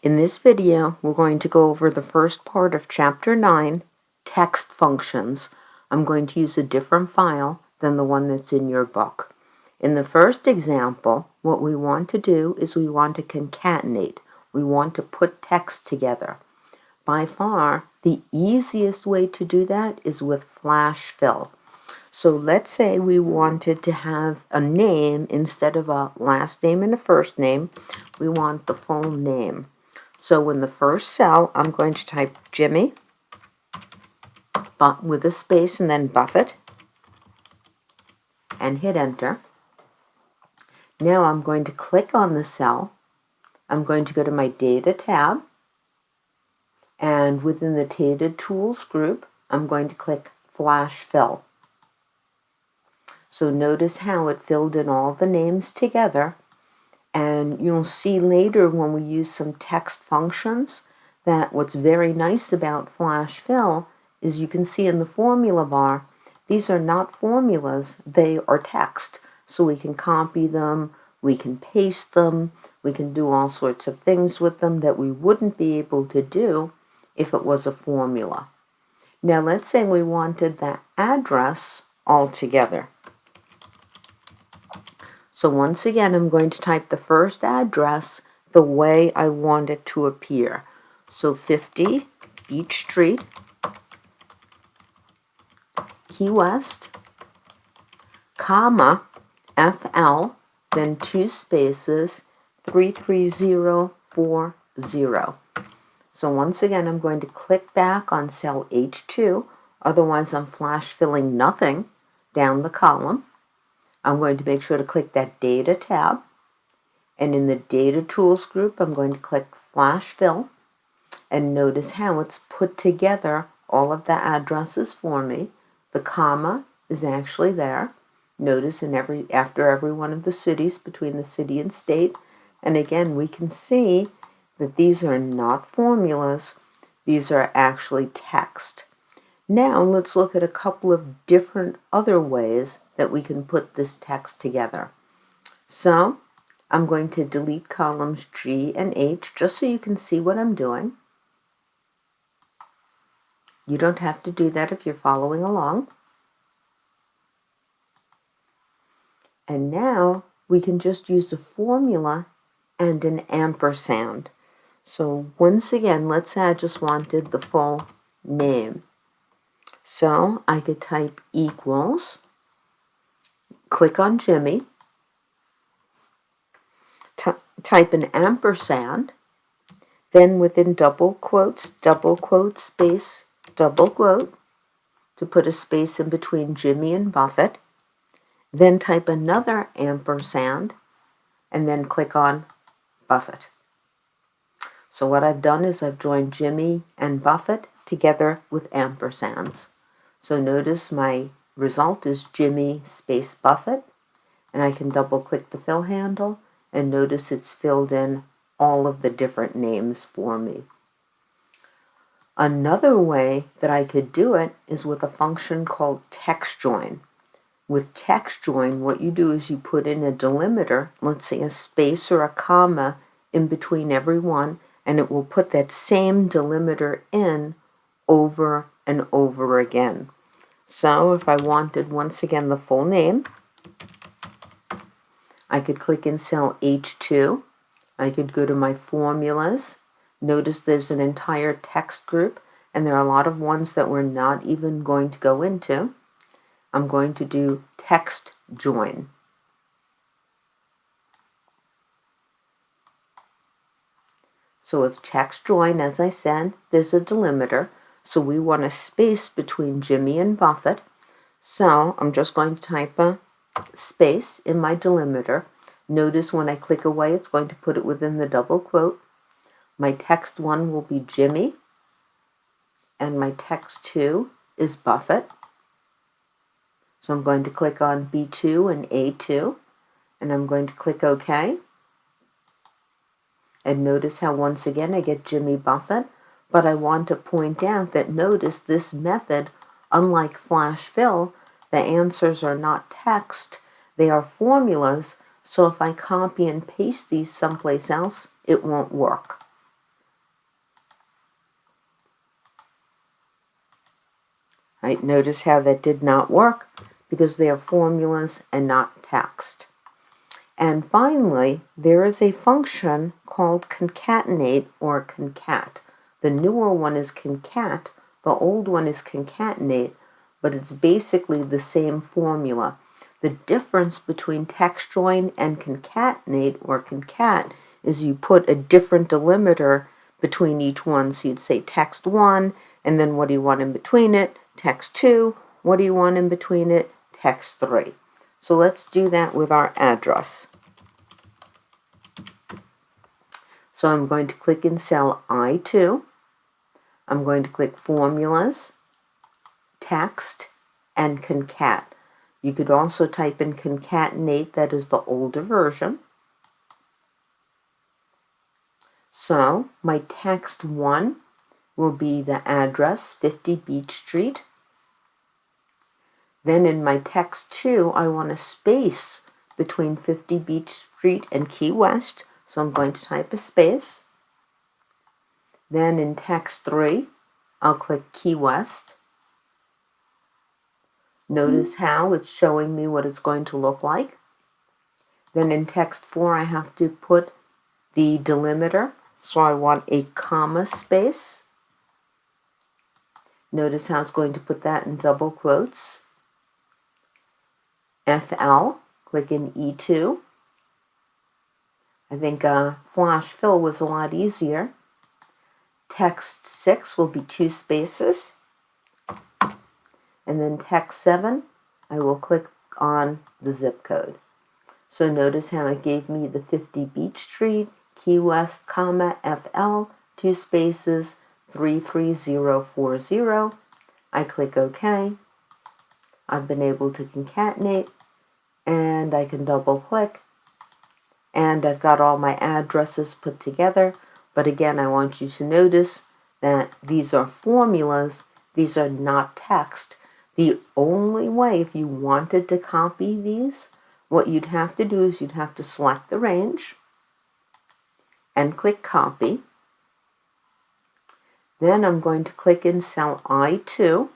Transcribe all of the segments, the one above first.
In this video, we're going to go over the first part of Chapter 9, Text Functions. I'm going to use a different file than the one that's in your book. In the first example, what we want to do is we want to concatenate. We want to put text together. By far, the easiest way to do that is with flash fill. So let's say we wanted to have a name instead of a last name and a first name. We want the full name. So in the first cell, I'm going to type Jimmy, but with a space and then Buffett, and hit enter. Now I'm going to click on the cell. I'm going to go to my Data tab, and within the Data Tools group, I'm going to click Flash Fill. So notice how it filled in all the names together. And you'll see later when we use some text functions that what's very nice about flash fill is you can see in the formula bar, these are not formulas, they are text. So we can copy them, we can paste them, we can do all sorts of things with them that we wouldn't be able to do if it was a formula. Now let's say we wanted that address all together. So once again, I'm going to type the first address the way I want it to appear. So 50 Beach Street, Key West, comma, FL, then 2 spaces, 33040. So once again, I'm going to click back on cell H2, otherwise I'm flash filling nothing down the column. I'm going to make sure to click that Data tab, and in the Data Tools group, I'm going to click Flash Fill, and notice how it's put together all of the addresses for me. The comma is actually there. Notice after every one of the cities, between the city and state, and again, we can see that these are not formulas, these are actually text. Now let's look at a couple of different other ways that we can put this text together. So I'm going to delete columns G and H just so you can see what I'm doing. You don't have to do that if you're following along. And now we can just use a formula and an ampersand. So once again, let's say I just wanted the full name. So I could type equals, click on Jimmy, type an ampersand, then within double quote, space, double quote, to put a space in between Jimmy and Buffett, then type another ampersand, and then click on Buffett. So what I've done is I've joined Jimmy and Buffett together with ampersands. So notice my result is Jimmy space Buffett, and I can double click the fill handle and notice it's filled in all of the different names for me. Another way that I could do it is with a function called textjoin. With textjoin, what you do is you put in a delimiter, let's say a space or a comma in between every one, and it will put that same delimiter in over and over again. So if I wanted, once again, the full name, I could click in cell H2. I could go to my formulas. Notice there's an entire text group, and there are a lot of ones that we're not even going to go into. I'm going to do text join. So with text join, as I said, there's a delimiter. So we want a space between Jimmy and Buffett. So I'm just going to type a space in my delimiter. Notice when I click away, it's going to put it within the double quote. My text 1 will be Jimmy, and my text 2 is Buffett. So I'm going to click on B2 and A2, and I'm going to click OK. And notice how once again I get Jimmy Buffett, but I want to point out that notice this method, unlike flash fill, the answers are not text, they are formulas, so if I copy and paste these someplace else, it won't work. Right? Notice how that did not work because they are formulas and not text. And finally, there is a function called concatenate or concat. The newer one is concat, the old one is concatenate, but it's basically the same formula. The difference between textjoin and concatenate or concat is you put a different delimiter between each one. So you'd say text 1, and then what do you want in between it? Text 2, what do you want in between it? Text 3. So let's do that with our address. So I'm going to click in cell I2. I'm going to click Formulas, Text, and Concat. You could also type in concatenate, that is the older version. So my text 1 will be the address, 50 Beach Street. Then in my text 2, I want a space between 50 Beach Street and Key West, so I'm going to type a space. Then in text 3, I'll click Key West. Notice how it's showing me what it's going to look like. Then in text 4, I have to put the delimiter, so I want a comma space. Notice how it's going to put that in double quotes. FL, click in E2. I think flash fill was a lot easier. Text 6 will be 2 spaces. And then text 7, I will click on the zip code. So notice how it gave me the 50 Beach Street, Key West, comma, FL, 2 spaces, 33040. I click OK. I've been able to concatenate, and I can double click, and I've got all my addresses put together. But again, I want you to notice that these are formulas, these are not text. The only way, if you wanted to copy these, what you'd have to do is you'd have to select the range and click copy. Then I'm going to click in cell I2.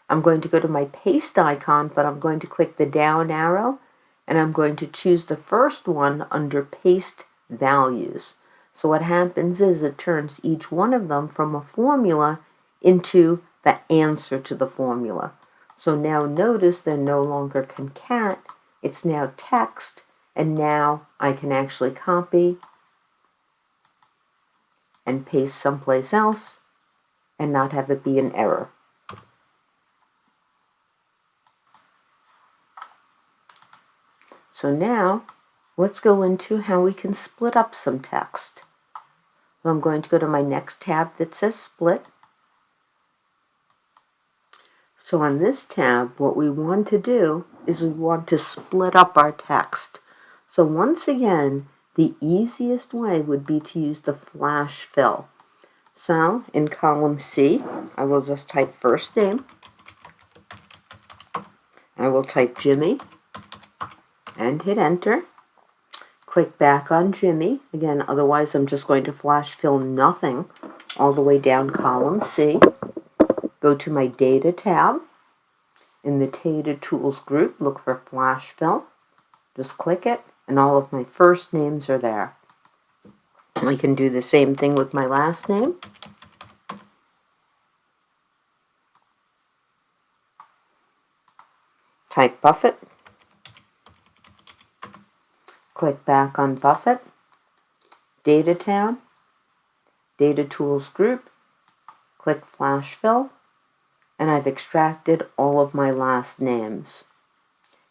I'm going to go to my paste icon, but I'm going to click the down arrow, and I'm going to choose the first one under paste values. So what happens is it turns each one of them from a formula into the answer to the formula. So now notice they're no longer concat, it's now text, and now I can actually copy and paste someplace else and not have it be an error. So now let's go into how we can split up some text. So I'm going to go to my next tab that says split. So on this tab, what we want to do is we want to split up our text. So once again, the easiest way would be to use the flash fill. So in column C, I will just type first name. I will type Jimmy and hit enter. Click back on Jimmy. Again, otherwise I'm just going to flash fill nothing all the way down column C. Go to my Data tab. In the Data Tools group, look for Flash Fill. Just click it, and all of my first names are there. I can do the same thing with my last name. Type Buffett. Click back on Buffett. Data tab. Data Tools group. Click Flash Fill. And I've extracted all of my last names.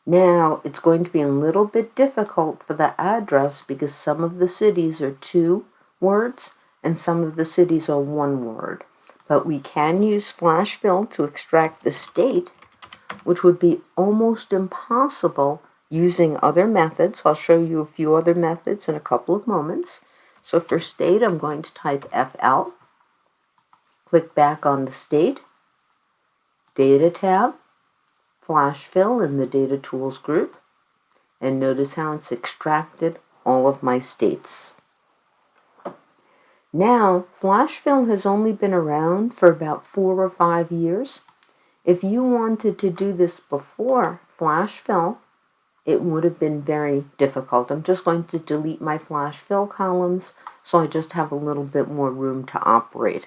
Now, it's going to be a little bit difficult for the address because some of the cities are 2 words and some of the cities are 1 word. But we can use flash fill to extract the state, which would be almost impossible using other methods. I'll show you a few other methods in a couple of moments. So for state, I'm going to type FL. Click back on the state. Data tab, Flash Fill in the Data Tools group, and notice how it's extracted all of my states. Now, Flash Fill has only been around for about 4 or 5 years, If you wanted to do this before flash fill, it would have been very difficult. I'm just going to delete my flash fill columns so I just have a little bit more room to operate.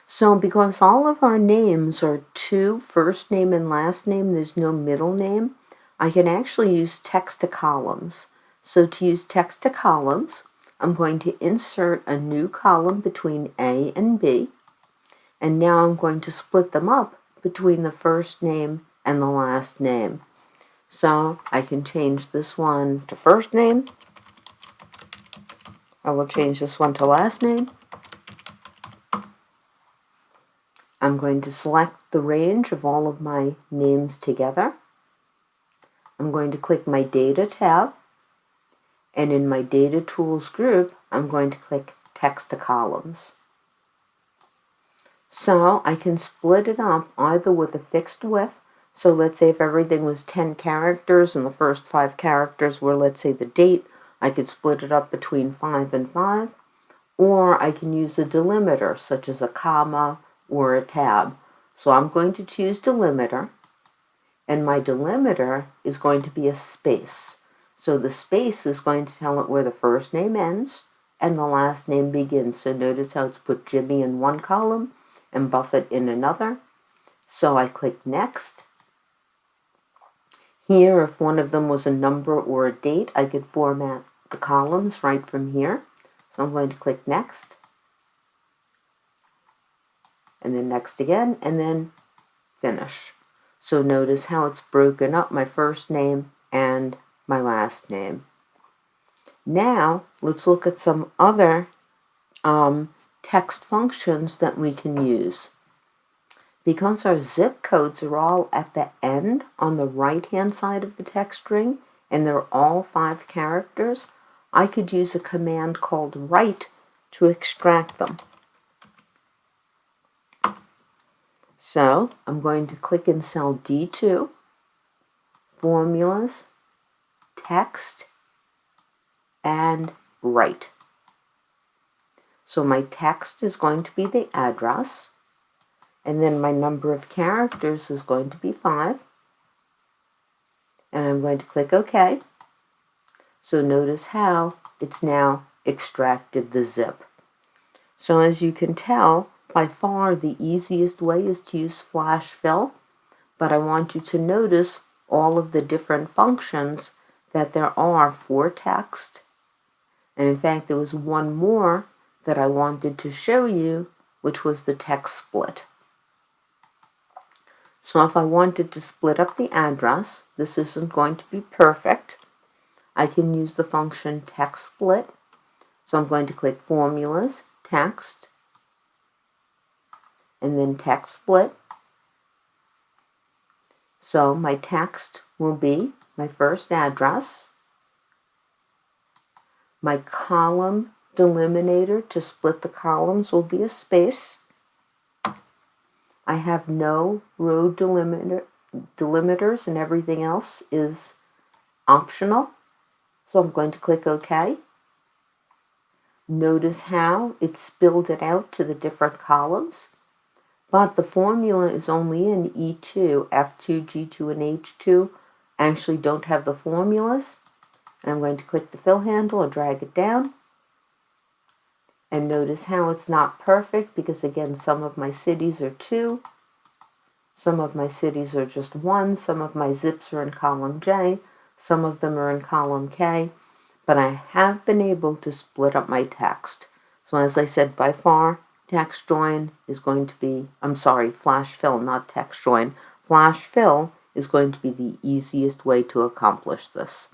So because all of our names are two, first name and last name, there's no middle name, I can actually use text to columns. So to use text to columns, I'm going to insert a new column between A and B, and now I'm going to split them up between the first name and the last name. So I can change this one to first name. I will change this one to last name. I'm going to select the range of all of my names together. I'm going to click my Data tab, and in my Data Tools group, I'm going to click Text to Columns. So I can split it up either with a fixed width. So let's say if everything was 10 characters and the first 5 characters were, let's say, the date, I could split it up between 5 and 5. Or I can use a delimiter, such as a comma or a tab. So I'm going to choose delimiter, and my delimiter is going to be a space. So the space is going to tell it where the first name ends and the last name begins. So notice how it's put Jimmy in one column and Buffett in another. So I click Next. Here, if one of them was a number or a date, I could format the columns right from here. So I'm going to click Next, and then Next again, and then Finish. So notice how it's broken up my first name and my last name. Now, let's look at some other text functions that we can use. Because our zip codes are all at the end on the right-hand side of the text string, and they're all 5 characters, I could use a command called write to extract them. So I'm going to click in cell D2, Formulas, Text, and Write. So my text is going to be the address, and then my number of characters is going to be 5. And I'm going to click OK. So notice how it's now extracted the zip. So as you can tell, by far the easiest way is to use flash fill, but I want you to notice all of the different functions that there are for text. And in fact, there was one more that I wanted to show you, which was the text split. So if I wanted to split up the address, this isn't going to be perfect. I can use the function text split. So I'm going to click Formulas, Text, and then Text Split. So my text will be my first address. My column delimiter to split the columns will be a space. I have no row delimiters, and everything else is optional. So I'm going to click OK. Notice how it spilled it out to the different columns. But the formula is only in E2, F2, G2, and H2. I actually don't have the formulas. And I'm going to click the fill handle and drag it down. And notice how it's not perfect because, again, some of my cities are 2. Some of my cities are just 1. Some of my zips are in column J. Some of them are in column K. But I have been able to split up my text. So as I said, by far, text join is going to be, flash fill, not text join. Flash fill is going to be the easiest way to accomplish this.